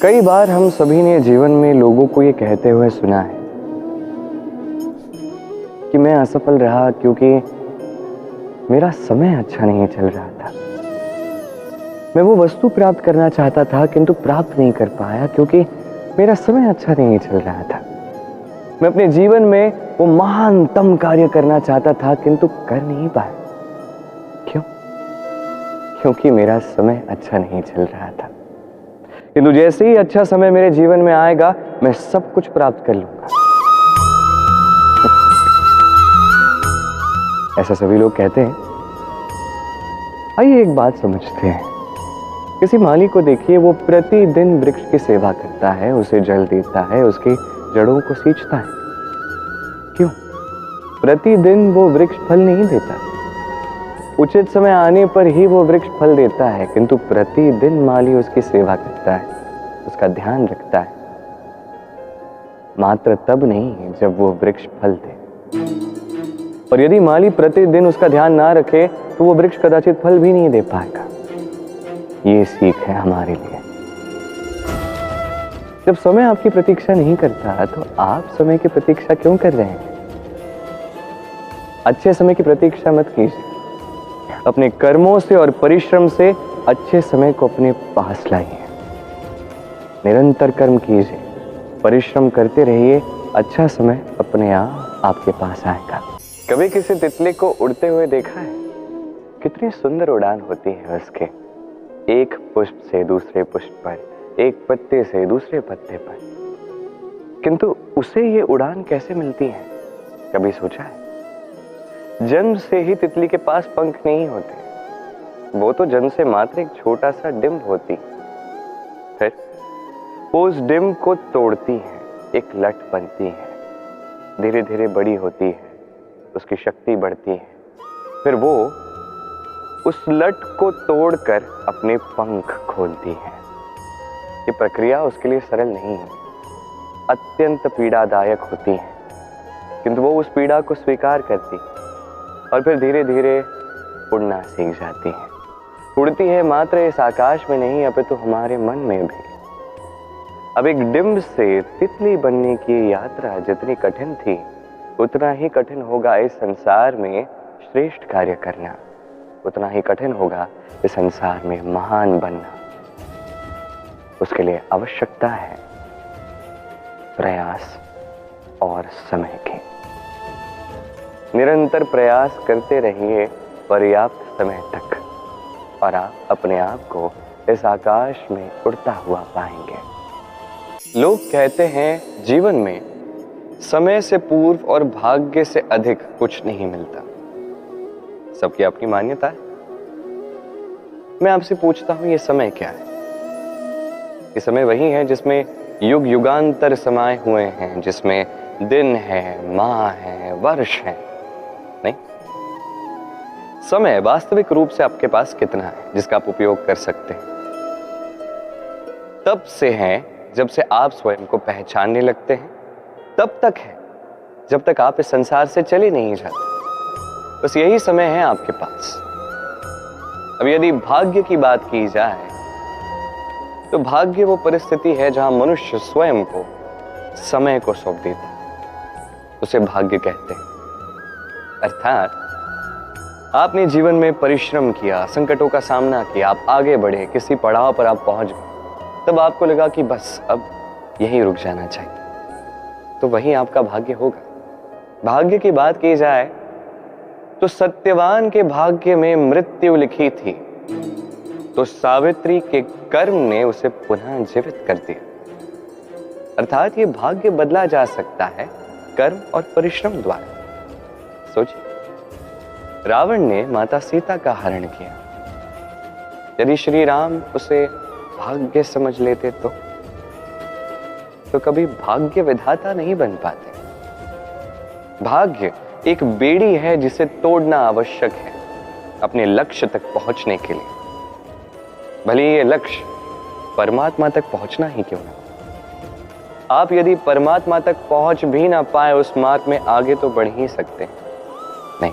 कई बार हम सभी ने जीवन में लोगों को ये कहते हुए सुना है कि मैं असफल रहा क्योंकि मेरा समय अच्छा नहीं चल रहा था। मैं वो वस्तु प्राप्त करना चाहता था किंतु प्राप्त नहीं कर पाया क्योंकि मेरा समय अच्छा नहीं चल रहा था। मैं अपने जीवन में वो महानतम कार्य करना चाहता था किंतु कर नहीं पाया। क्यों? क्योंकि मेरा समय अच्छा नहीं चल रहा था। किंतु जैसे ही अच्छा समय मेरे जीवन में आएगा, मैं सब कुछ प्राप्त कर लूंगा। ऐसा सभी लोग कहते हैं। आइए एक बात समझते हैं। किसी माली को देखिए, वो प्रतिदिन वृक्ष की सेवा करता है, उसे जल देता है, उसकी जड़ों को सींचता है। क्यों? प्रतिदिन वो वृक्ष फल नहीं देता। उचित समय आने पर ही वो वृक्ष फल देता है, किंतु प्रतिदिन माली उसकी सेवा करता है, उसका ध्यान रखता है। मात्र तब नहीं जब वो वृक्ष फल दे। और यदि माली प्रतिदिन उसका ध्यान ना रखे तो वो वृक्ष कदाचित फल भी नहीं दे पाएगा। ये सीख है हमारे लिए। जब समय आपकी प्रतीक्षा नहीं करता तो आप समय की प्रतीक्षा क्यों कर रहे हैं? अच्छे समय की प्रतीक्षा मत कीजिए। अपने कर्मों से और परिश्रम से अच्छे समय को अपने पास लाइए। निरंतर कर्म कीजिए, परिश्रम करते रहिए, अच्छा समय अपने आप आपके पास आएगा। कभी किसी तितली को उड़ते हुए देखा है? कितनी सुंदर उड़ान होती है उसके। एक पुष्प से दूसरे पुष्प पर, एक पत्ते से दूसरे पत्ते पर। किंतु उसे ये उड़ान कैसे मिलती है? कभी सोचा है? जन्म से ही तितली के पास पंख नहीं होते। वो तो जन्म से मात्र एक छोटा सा डिंब होती। फिर वो उस डिंब को तोड़ती है, एक लट बनती है, धीरे धीरे बड़ी होती है, उसकी शक्ति बढ़ती है। फिर वो उस लट को तोड़कर अपने पंख खोलती है। ये प्रक्रिया उसके लिए सरल नहीं है, अत्यंत पीड़ादायक होती है, किंतु वो उस पीड़ा को स्वीकार करती और फिर धीरे धीरे उड़ना सीख जाती है। उड़ती है मात्र इस आकाश में नहीं, अपितु हमारे मन में भी। अब एक डिंब से तितली बनने की यात्रा जितनी कठिन थी, उतना ही कठिन होगा इस संसार में श्रेष्ठ कार्य करना। उतना ही कठिन होगा इस संसार में महान बनना। उसके लिए आवश्यकता है प्रयास और समय की। निरंतर प्रयास करते रहिए पर्याप्त समय तक, और आप अपने आप को इस आकाश में उड़ता हुआ पाएंगे। लोग कहते हैं जीवन में समय से पूर्व और भाग्य से अधिक कुछ नहीं मिलता। सबकी अपनी मान्यता है। मैं आपसे पूछता हूं, ये समय क्या है? ये समय वही है जिसमें युग युगांतर समाये हुए हैं, जिसमें दिन है, माह है, वर्ष है। नहीं, समय वास्तविक रूप से आपके पास कितना है जिसका आप उपयोग कर सकते हैं? तब से है जब से आप स्वयं को पहचानने लगते हैं, तब तक है जब तक आप इस संसार से चले नहीं जाते। बस यही समय है आपके पास। अब यदि भाग्य की बात की जाए तो भाग्य वो परिस्थिति है जहां मनुष्य स्वयं को समय को सौंप देता है, उसे भाग्य कहते हैं। अर्थात आपने जीवन में परिश्रम किया, संकटों का सामना किया, आप आगे बढ़े, किसी पड़ाव पर आप पहुंच गए, तब आपको लगा कि बस अब यहीं रुक जाना चाहिए, तो वही आपका भाग्य होगा। भाग्य की बात की जाए तो सत्यवान के भाग्य में मृत्यु लिखी थी, तो सावित्री के कर्म ने उसे पुनः जीवित कर दिया। अर्थात ये भाग्य बदला जा सकता है कर्म और परिश्रम द्वारा। सोचिए, रावण ने माता सीता का हरण किया। यदि श्री राम उसे भाग्य समझ लेते तो कभी भाग्य विधाता नहीं बन पाते। भाग्य एक बेड़ी है जिसे तोड़ना आवश्यक है अपने लक्ष्य तक पहुंचने के लिए। भले ये लक्ष्य परमात्मा तक पहुंचना ही क्यों ना। आप यदि परमात्मा तक पहुंच भी ना पाए, उस मार्ग में आगे तो बढ़ ही सकते हैं। नहीं,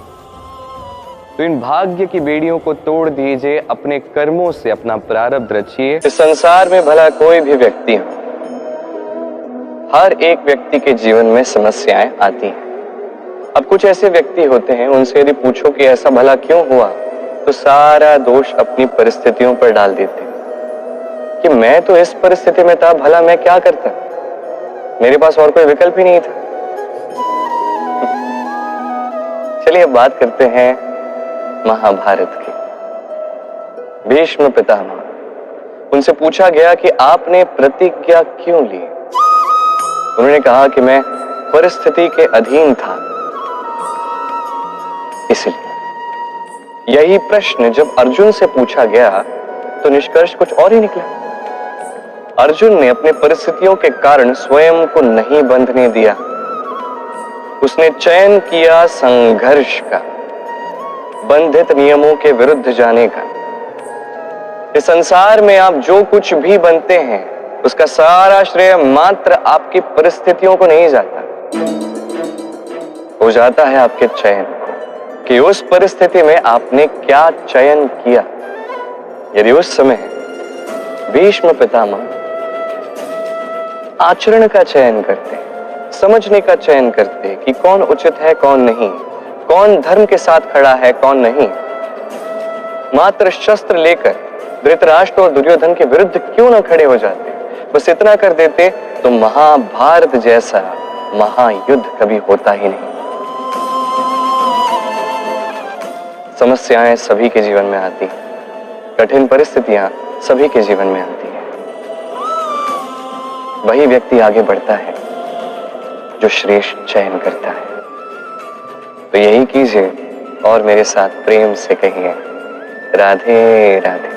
तो इन भाग्य की बेड़ियों को तोड़ दीजिए, अपने कर्मों से अपना प्रारब्ध रचिए। इस संसार में भला कोई भी व्यक्ति हो, हर एक व्यक्ति के जीवन में समस्याएं आती हैं। अब कुछ ऐसे व्यक्ति होते हैं, उनसे यदि पूछो कि ऐसा भला क्यों हुआ, तो सारा दोष अपनी परिस्थितियों पर डाल देते हैं कि मैं तो इस परिस्थिति में था, भला मैं क्या करता, मेरे पास और कोई विकल्प ही नहीं था। चलिए अब बात करते हैं महाभारत की। भीष्म पितामह, उनसे पूछा गया कि आपने प्रतिज्ञा क्यों ली। उन्होंने कहा कि मैं परिस्थिति के अधीन था, इसलिए। यही प्रश्न जब अर्जुन से पूछा गया तो निष्कर्ष कुछ और ही निकला। अर्जुन ने अपने परिस्थितियों के कारण स्वयं को नहीं बंधने दिया। उसने चयन किया संघर्ष का, बंधित नियमों के विरुद्ध जाने का। इस संसार में आप जो कुछ भी बनते हैं, उसका सारा श्रेय मात्र आपकी परिस्थितियों को नहीं जाता, हो जाता है आपके चयन को, कि उस परिस्थिति में आपने क्या चयन किया। यदि उस समय भीष्म पितामह आचरण का चयन करते, समझने का चयन करते कि कौन उचित है कौन नहीं, कौन धर्म के साथ खड़ा है कौन नहीं, मात्र शस्त्र लेकर धृतराष्ट्र और दुर्योधन के विरुद्ध क्यों न खड़े हो जाते, बस इतना कर देते, तो महाभारत जैसा महायुद्ध कभी होता ही नहीं। समस्याएं सभी के जीवन में आती हैं, कठिन परिस्थितियां सभी के जीवन में आती हैं। वही व्यक्ति आगे बढ़ता है जो श्रेष्ठ चयन करता है। तो यही कीजिए और मेरे साथ प्रेम से कहिए, राधे राधे।